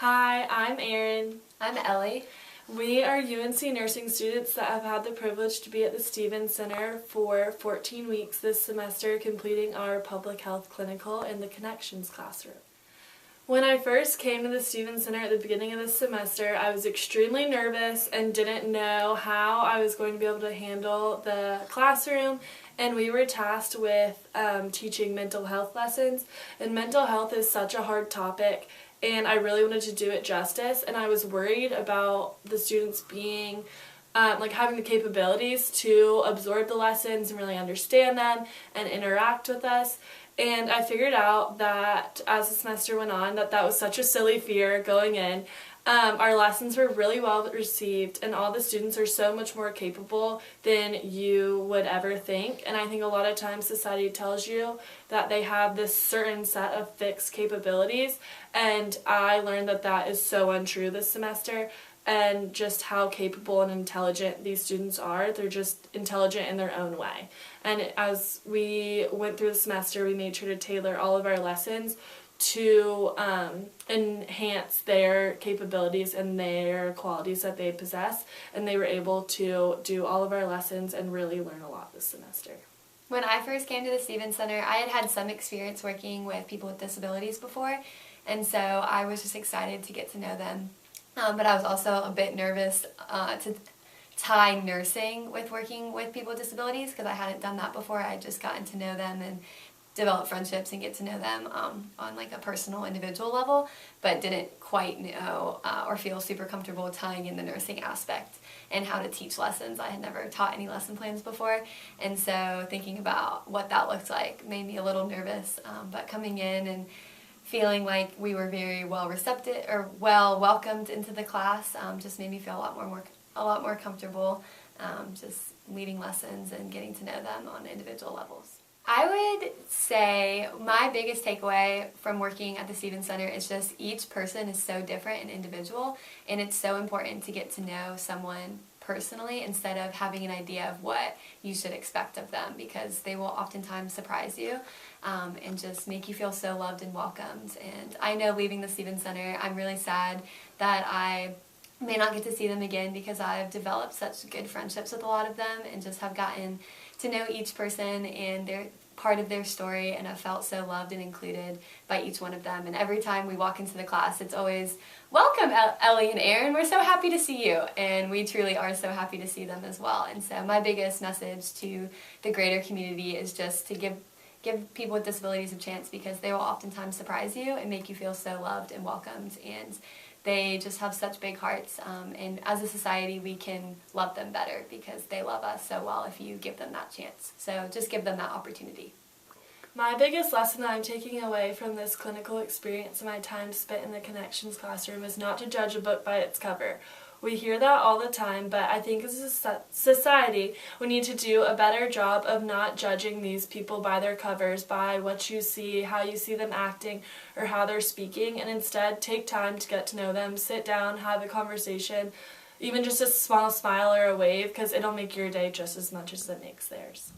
Hi, I'm Erin. I'm Ellie. We are UNC nursing students that have had the privilege to be at the Stevens Center for 14 weeks this semester, completing our public health clinical in the Connections classroom. When I first came to the Stevens Center at the beginning of the semester, I was extremely nervous and didn't know how I was going to be able to handle the classroom, and we were tasked with teaching mental health lessons, and mental health is such a hard topic, and I really wanted to do it justice, and I was worried about the students being having the capabilities to absorb the lessons and really understand them and interact with us. And I figured out that as the semester went on that was such a silly fear going in. Our lessons were really well received, and all the students are so much more capable than you would ever think. And I think a lot of times society tells you that they have this certain set of fixed capabilities, and I learned that is so untrue this semester. And just how capable and intelligent these students are. They're just intelligent in their own way. And as we went through the semester, we made sure to tailor all of our lessons to enhance their capabilities and their qualities that they possess. And they were able to do all of our lessons and really learn a lot this semester. When I first came to the Stevens Center, I had some experience working with people with disabilities before, and so I was just excited to get to know them. But I was also a bit nervous to tie nursing with working with people with disabilities because I hadn't done that before. I had just gotten to know them and develop friendships and get to know them on like a personal, individual level, but didn't quite know or feel super comfortable tying in the nursing aspect and how to teach lessons. I had never taught any lesson plans before, and so thinking about what that looked like made me a little nervous, but coming in and feeling like we were very well welcomed into the class just made me feel a lot more comfortable just leading lessons and getting to know them on individual levels. I would say my biggest takeaway from working at the Stevens Center is just each person is so different and individual, and it's so important to get to know someone personally instead of having an idea of what you should expect of them, because they will oftentimes surprise you and just make you feel so loved and welcomed. And I know leaving the Stevens Center, I'm really sad that I may not get to see them again, because I've developed such good friendships with a lot of them and just have gotten to know each person and their part of their story, and I've felt so loved and included by each one of them. And every time we walk into the class, it's always, "Welcome, Ellie and Erin, we're so happy to see you." And we truly are so happy to see them as well. And so my biggest message to the greater community is just to give people with disabilities a chance, because they will oftentimes surprise you and make you feel so loved and welcomed, and they just have such big hearts, and as a society we can love them better because they love us so well if you give them that chance. So just give them that opportunity. My biggest lesson that I'm taking away from this clinical experience and my time spent in the Connections classroom is not to judge a book by its cover. We hear that all the time, but I think as a society we need to do a better job of not judging these people by their covers, by what you see, how you see them acting, or how they're speaking, and instead take time to get to know them, sit down, have a conversation, even just a small smile or a wave, because it'll make your day just as much as it makes theirs.